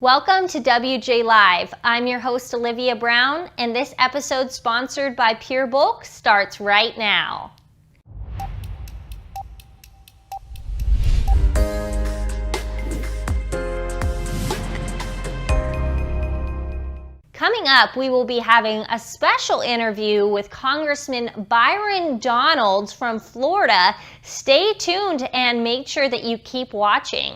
Welcome to WJ Live. I'm your host Olivia Brown, and this episode, sponsored by Pure Bulk, starts right now. Coming up, we will be having a special interview with Congressman Byron Donalds from Florida. Stay tuned and make sure that you keep watching.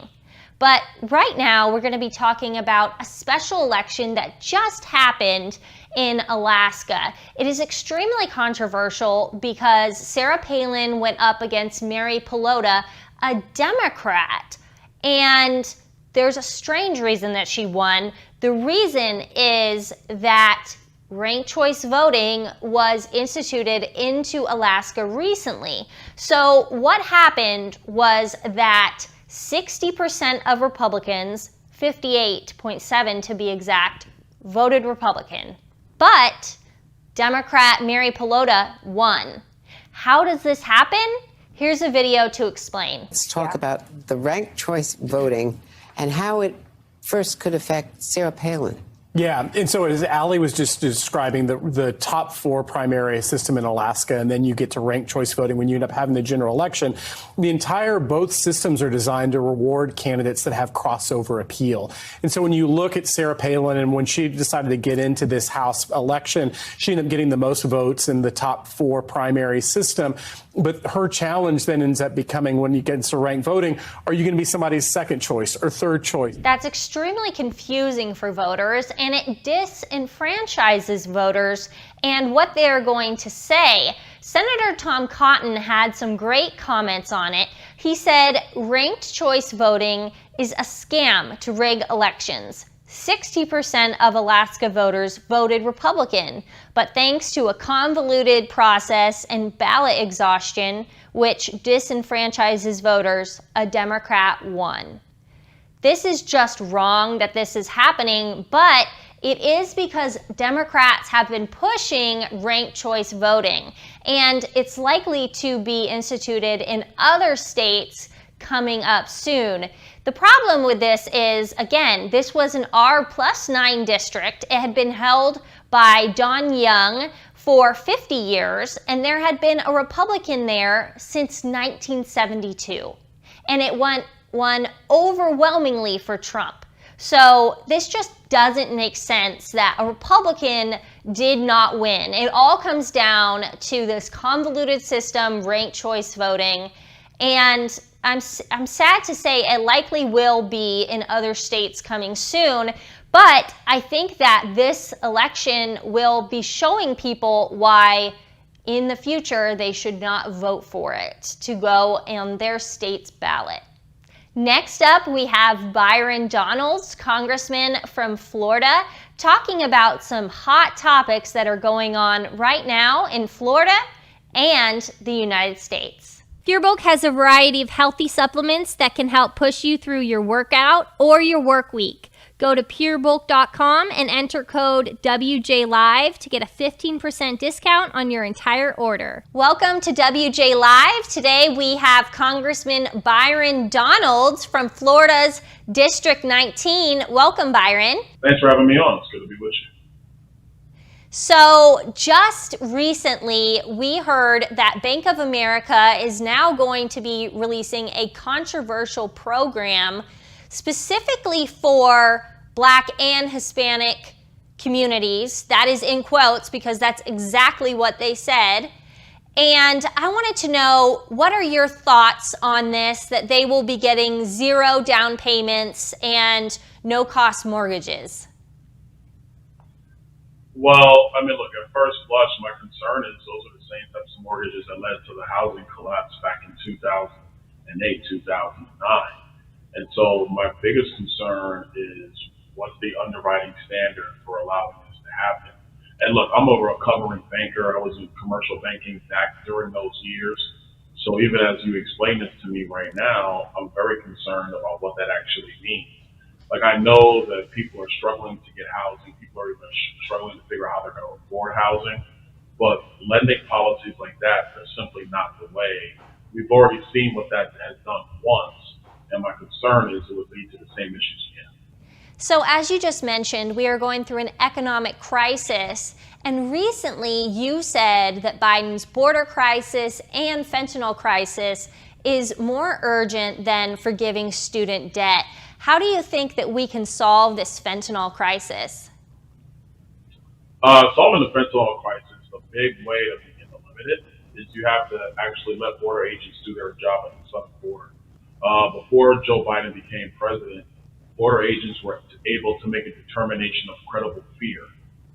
But right now, we're going to be talking about a special election that just happened in Alaska. It is extremely controversial because Sarah Palin went up against Mary Peltola, a Democrat, and there's a strange reason that she won. The reason is that ranked choice voting was instituted into Alaska recently. So what happened was that 60% of Republicans, 58.7 to be exact, voted Republican. But Democrat Mary Peltola won. How does this happen? Here's a video to explain. Let's talk about the ranked choice voting and how it first could affect Sarah Palin. Yeah, and so as Ali was just describing, the top four primary system in Alaska, and then you get to ranked choice voting when you end up having the general election. Both systems are designed to reward candidates that have crossover appeal. And so when you look at Sarah Palin, and when she decided to get into this House election, she ended up getting the most votes in the top four primary system. But her challenge then ends up becoming, when you get into ranked voting, are you going to be somebody's second choice or third choice? That's extremely confusing for voters, and it disenfranchises voters and what they're going to say. Senator Tom Cotton had some great comments on it. He said, ranked choice voting is a scam to rig elections. 60% of Alaska voters voted Republican, but thanks to a convoluted process and ballot exhaustion, which disenfranchises voters, a Democrat won. This is just wrong that this is happening, but it is because Democrats have been pushing ranked choice voting, and it's likely to be instituted in other states coming up soon. The problem with this is, again, this was an R+9 district. It had been held by Don Young for 50 years, and there had been a Republican there since 1972. And it won overwhelmingly for Trump. So this just doesn't make sense that a Republican did not win. It all comes down to this convoluted system, ranked choice voting, and I'm sad to say it likely will be in other states coming soon, but I think that this election will be showing people why in the future they should not vote for it to go on their state's ballot. Next up, we have Byron Donalds, Congressman from Florida, talking about some hot topics that are going on right now in Florida and the United States. Pure Bulk has a variety of healthy supplements that can help push you through your workout or your work week. Go to purebulk.com and enter code WJLive to get a 15% discount on your entire order. Welcome to WJ Live. Today we have Congressman Byron Donalds from Florida's District 19. Welcome, Byron. Thanks for having me on. It's good to be with you. So just recently, we heard that Bank of America is now going to be releasing a controversial program specifically for Black and Hispanic communities. That is in quotes because that's exactly what they said. And I wanted to know, what are your thoughts on this, that they will be getting zero down payments and no-cost mortgages? Well, look, at first blush, my concern is those are the same types of mortgages that led to the housing collapse back in 2008, 2009. And so my biggest concern is what's the underwriting standard for allowing this to happen? And look, I'm a recovering banker. I was in commercial banking back during those years. So even as you explain this to me right now, I'm very concerned about what that actually means. Like, I know that people are struggling to get housing. People are even struggling to figure out how they're going to afford housing. But lending policies like that are simply not the way. We've already seen what that has done once. And my concern is it would lead to the same issues again. So as you just mentioned, we are going through an economic crisis. And recently you said that Biden's border crisis and fentanyl crisis is more urgent than forgiving student debt. How do you think that we can solve this fentanyl crisis? Solving the fentanyl crisis, the big way to begin to limit it is you have to actually let border agents do their job at the southern border. Before Joe Biden became president, border agents were able to make a determination of credible fear.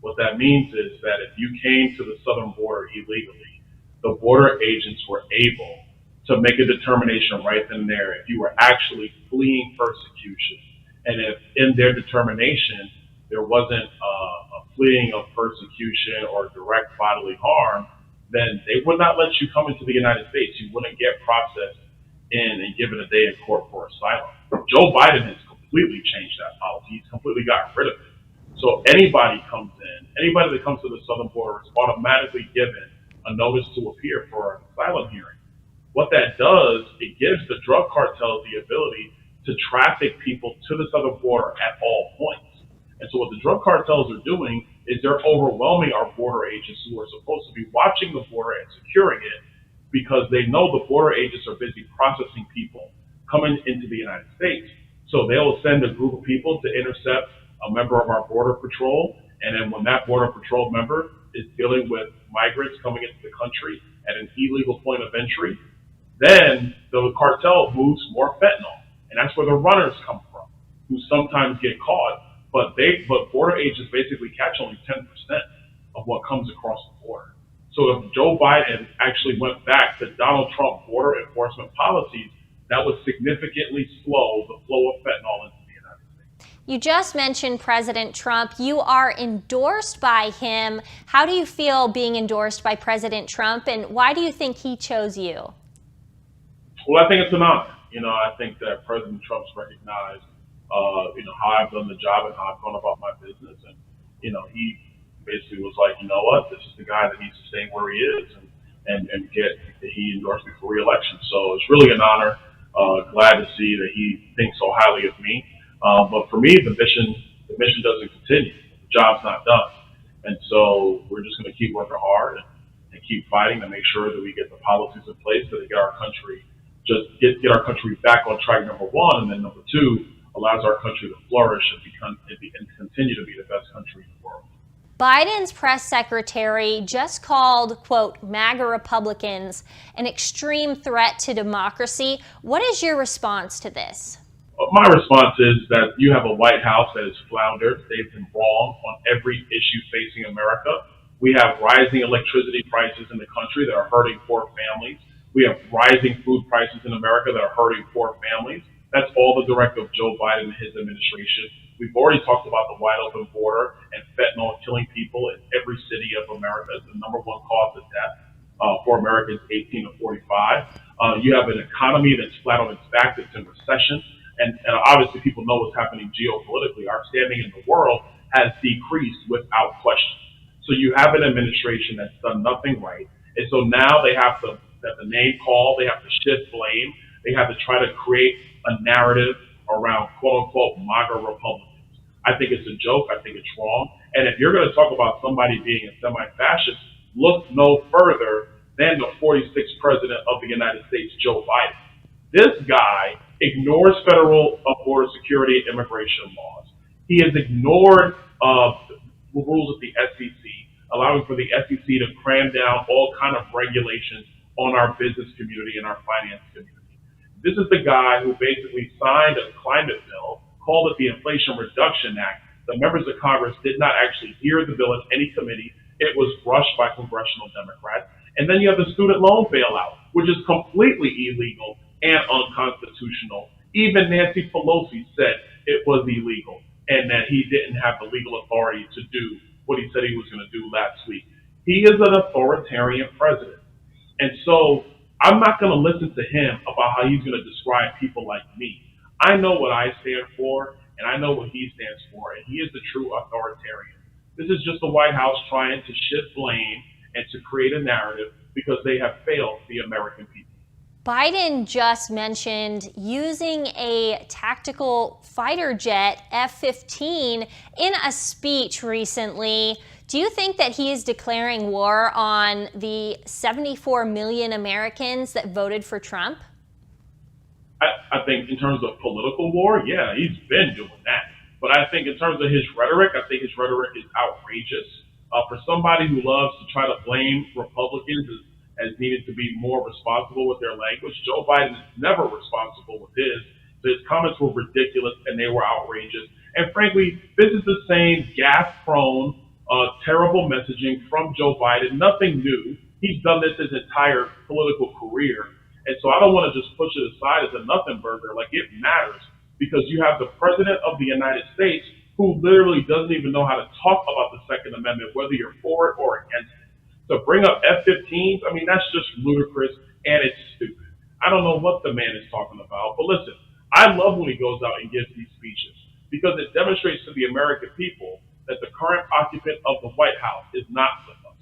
What that means is that if you came to the southern border illegally, the border agents were able to make a determination right then and there if you were actually fleeing persecution. And if in their determination there wasn't a fleeing of persecution or direct bodily harm, then they would not let you come into the United States. You wouldn't get processed in and given a day in court for asylum. Joe Biden has completely changed that policy. He's completely gotten rid of it. So anybody that comes to the southern border is automatically given a notice to appear for an asylum hearing. What that does, it gives the drug cartels the ability to traffic people to the southern border at all points. And so what the drug cartels are doing is they're overwhelming our border agents who are supposed to be watching the border and securing it, because they know the border agents are busy processing people coming into the United States. So they'll send a group of people to intercept a member of our border patrol. And then when that border patrol member is dealing with migrants coming into the country at an illegal point of entry, then the cartel moves more fentanyl. And that's where the runners come from, who sometimes get caught. But border agents basically catch only 10% of what comes across the border. So if Joe Biden actually went back to Donald Trump border enforcement policies, that would significantly slow the flow of fentanyl into the United States. You just mentioned President Trump. You are endorsed by him. How do you feel being endorsed by President Trump, and why do you think he chose you? Well, I think it's an honor. I think that President Trump's recognized, how I've done the job and how I've gone about my business. And, he basically was like, you know what, this is the guy that needs to stay where he is and he endorsed me for re-election. So it's really an honor. Glad to see that he thinks so highly of me. But for me, the mission doesn't continue. The job's not done. And so we're just going to keep working hard and keep fighting to make sure that we get the policies in place that get our country get our country back on track, number one, and then number two, allows our country to flourish and continue to be the best country in the world. Biden's press secretary just called, quote, MAGA Republicans an extreme threat to democracy. What is your response to this? My response is that you have a White House that has floundered. They've been wrong on every issue facing America. We have rising electricity prices in the country that are hurting poor families. We have rising food prices in America that are hurting poor families. That's all the directive of Joe Biden and his administration. We've already talked about the wide open border and fentanyl killing people in every city of America. It's the number one cause of death for Americans 18 to 45. You have an economy that's flat on its back, that's in recession. And obviously people know what's happening geopolitically. Our standing in the world has decreased without question. So you have an administration that's done nothing right. And so now they have to name call, they have to shift blame, they have to try to create a narrative around quote unquote MAGA Republicans. I think it's a joke. I think it's wrong. And if you're going to talk about somebody being a semi-fascist, look no further than the 46th president of the United States, Joe Biden. This guy ignores federal border security and immigration laws. He has ignored the rules of the SEC, allowing for the SEC to cram down all kind of regulations on our business community and our finance community. This is the guy who basically signed a climate bill, called it the Inflation Reduction Act. The members of Congress did not actually hear the bill in any committee. It was rushed by congressional Democrats. And then you have the student loan bailout, which is completely illegal and unconstitutional. Even Nancy Pelosi said it was illegal and that he didn't have the legal authority to do what he said he was going to do last week. He is an authoritarian president. And so I'm not going to listen to him about how he's going to describe people like me. I know what I stand for, and I know what he stands for, and he is the true authoritarian. This is just the White House trying to shift blame and to create a narrative because they have failed the American people. Biden just mentioned using a tactical fighter jet, F-15, in a speech recently. Do you think that he is declaring war on the 74 million Americans that voted for Trump? I think in terms of political war, yeah, he's been doing that. But I think in terms of his rhetoric, I think his rhetoric is outrageous. For somebody who loves to try to blame Republicans as needed to be more responsible with their language, Joe Biden is never responsible with his. So his comments were ridiculous and they were outrageous. And frankly, this is the same gas-prone, terrible messaging from Joe Biden. Nothing new. He's done this his entire political career. And so I don't want to just push it aside as a nothing burger. Like, it matters because you have the president of the United States who literally doesn't even know how to talk about the Second Amendment, whether you're for it or against it. To bring up F-15s, I mean, that's just ludicrous and it's stupid. I don't know what the man is talking about. But listen, I love when he goes out and gives these speeches because it demonstrates to the American people that the current occupant of the White House is not with us.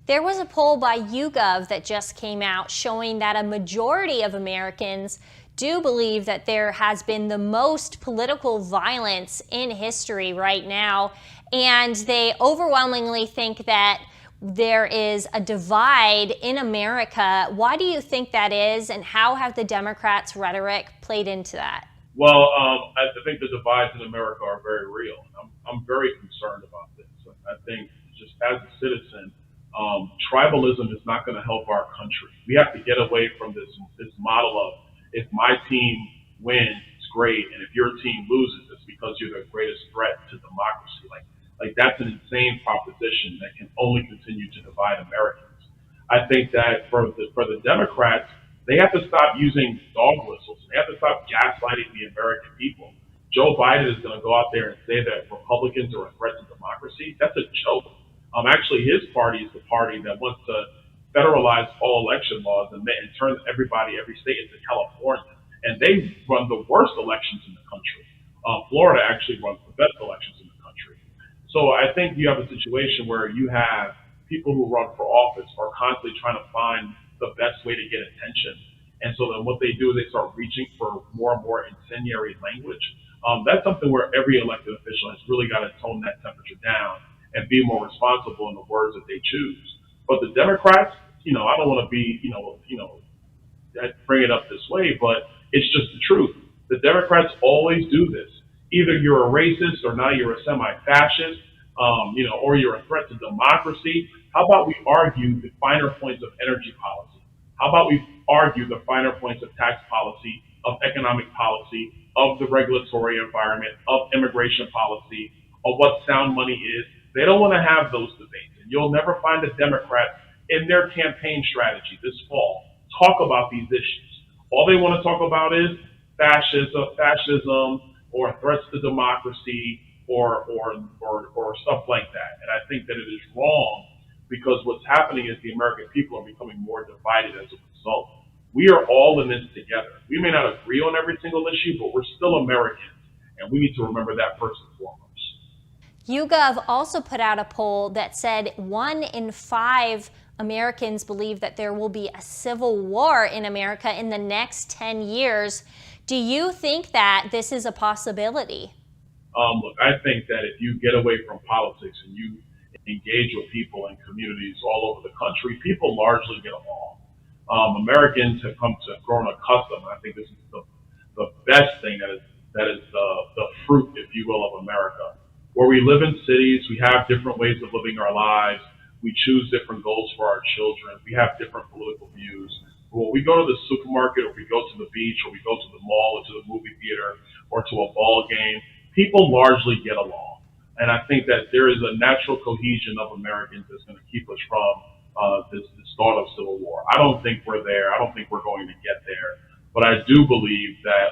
There was a poll by YouGov that just came out showing that a majority of Americans do believe that there has been the most political violence in history right now, and they overwhelmingly think that there is a divide in America. Why do you think that is, and how have the Democrats' rhetoric played into that? Well, I think the divides in America are very real. I'm very concerned about this. I think just as a citizen, tribalism is not going to help our country. We have to get away from this model of if my team wins, it's great, and if your team loses, it's because you're the greatest threat to democracy. Like that's an insane proposition that can only continue to divide Americans. I think that for the Democrats, they have to stop using dog whistles. They have to stop gaslighting the American people. Joe Biden is going to go out there and say that Republicans are a threat to democracy. That's a joke. Actually, his party is the party that wants to federalize all election laws and turn every state into California. And they run the worst elections in the country. Florida actually runs the best elections in the country. So I think you have a situation where you have people who run for office are constantly trying to find the best way to get attention. And so then what they do is they start reaching for more and more incendiary language. That's something where every elected official has really got to tone that temperature down and be more responsible in the words that they choose. But the Democrats, I don't want to be, bring it up this way, but it's just the truth. The Democrats always do this. Either you're a racist or now you're a semi-fascist, or you're a threat to democracy. How about we argue the finer points of energy policy? How about we argue the finer points of tax policy, of economic policy, of the regulatory environment, of immigration policy, of what sound money is? They don't want to have those debates. And you'll never find a Democrat in their campaign strategy this fall talk about these issues. All they want to talk about is fascism or threats to democracy or stuff like that. And I think that it is wrong because what's happening is the American people are becoming more divided as a result. We are all in this together. We may not agree on every single issue, but we're still Americans. And we need to remember that first and foremost. YouGov also put out a poll that said 1 in 5 Americans believe that there will be a civil war in America in the next 10 years. Do you think that this is a possibility? Look, I think that if you get away from politics and you engage with people in communities all over the country, people largely get along. Americans have grown accustomed. I think this is the best thing that is the fruit, if you will, of America. Where we live in cities, we have different ways of living our lives. We choose different goals for our children. We have different political views. But when we go to the supermarket or we go to the beach or we go to the mall or to the movie theater or to a ball game, people largely get along. And I think that there is a natural cohesion of Americans that's going to keep us from this thought of civil war. I don't think we're there. I don't think we're going to get there. But I do believe that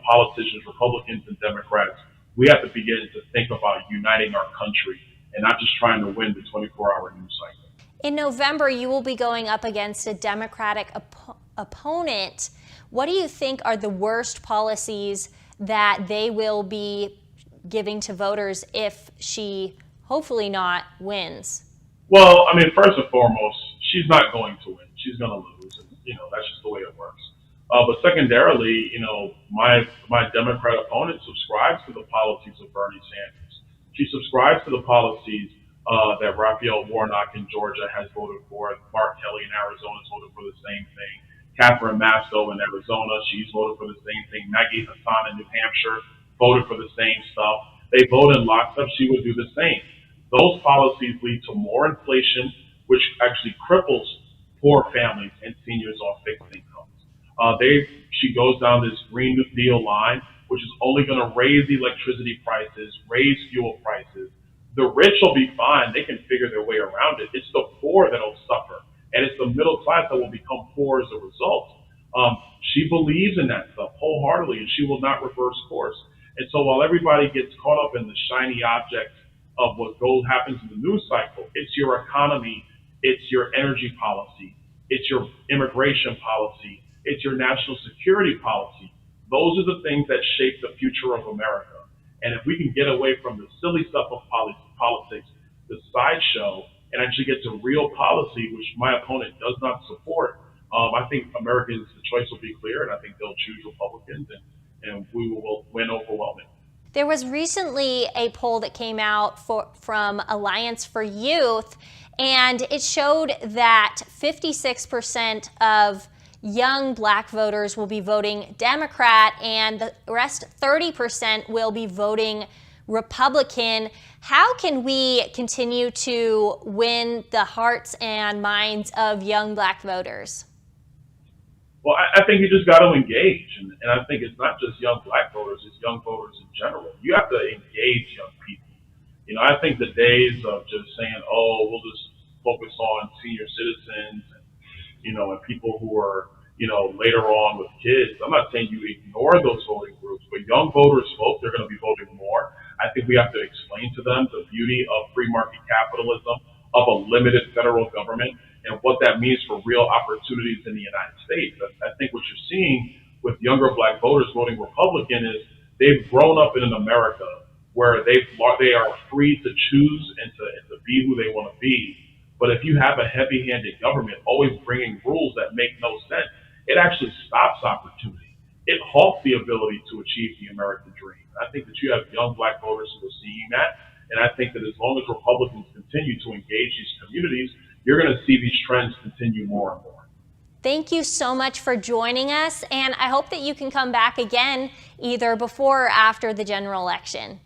politicians, Republicans and Democrats, we have to begin to think about uniting our country and not just trying to win the 24-hour news cycle. In November, you will be going up against a Democratic opponent. What do you think are the worst policies that they will be giving to voters if she, hopefully not, wins? Well, I mean, first and foremost, she's not going to win. She's going to lose. that's just the way it works. But secondarily, my Democrat opponent subscribes to the policies of Bernie Sanders. She subscribes to the policies that Raphael Warnock in Georgia has voted for. Mark Kelly in Arizona has voted for the same thing. Catherine Masto in Arizona, she's voted for the same thing. Maggie Hassan in New Hampshire voted for the same stuff. They vote in lockstep. She would do the same. Those policies lead to more inflation, which actually cripples poor families and seniors on fixed incomes. She goes down this Green New Deal line, which is only going to raise electricity prices, raise fuel prices. The rich will be fine. They can figure their way around it. It's the poor that will suffer. And it's the middle class that will become poor as a result. She believes in that stuff wholeheartedly, and she will not reverse course. And so while everybody gets caught up in the shiny objects of what happens in the news cycle, it's your economy, it's your energy policy, it's your immigration policy, it's your national security policy. Those are the things that shape the future of America. And if we can get away from the silly stuff of politics, the sideshow, and actually get to real policy, which my opponent does not support, I think Americans, the choice will be clear, and I think they'll choose Republicans, and we will win overwhelmingly. There was recently a poll that came out from Alliance for Youth, and it showed that 56% of young black voters will be voting Democrat, and the rest 30% will be voting Republican. How can we continue to win the hearts and minds of young black voters? Well, I think you just got to engage. And I think it's not just young black voters, it's young voters in general. You have to engage young people. I think the days of just saying, oh, we'll just focus on senior citizens and people who are, later on with kids. I'm not saying you ignore those voting groups, but young voters vote, they're going to be voting more. I think we have to explain to them the beauty of free market capitalism, of a limited federal government, and what that means for real opportunities in the United States. I think what you're seeing with younger black voters voting Republican is they've grown up in an America where they are free to choose and to be who they want to be. But if you have a heavy-handed government always bringing rules that make no sense, it actually stops opportunity. It halts the ability to achieve the American dream. I think that you have young black voters who are seeing that, and I think that as long as Republicans continue to engage these communities, you're going to see these trends continue more and more. Thank you so much for joining us, and I hope that you can come back again either before or after the general election.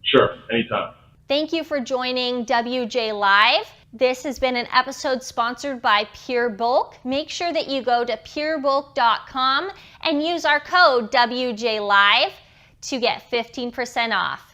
Sure, anytime. Thank you for joining WJ Live. This has been an episode sponsored by Pure Bulk. Make sure that you go to purebulk.com and use our code WJ Live to get 15% off.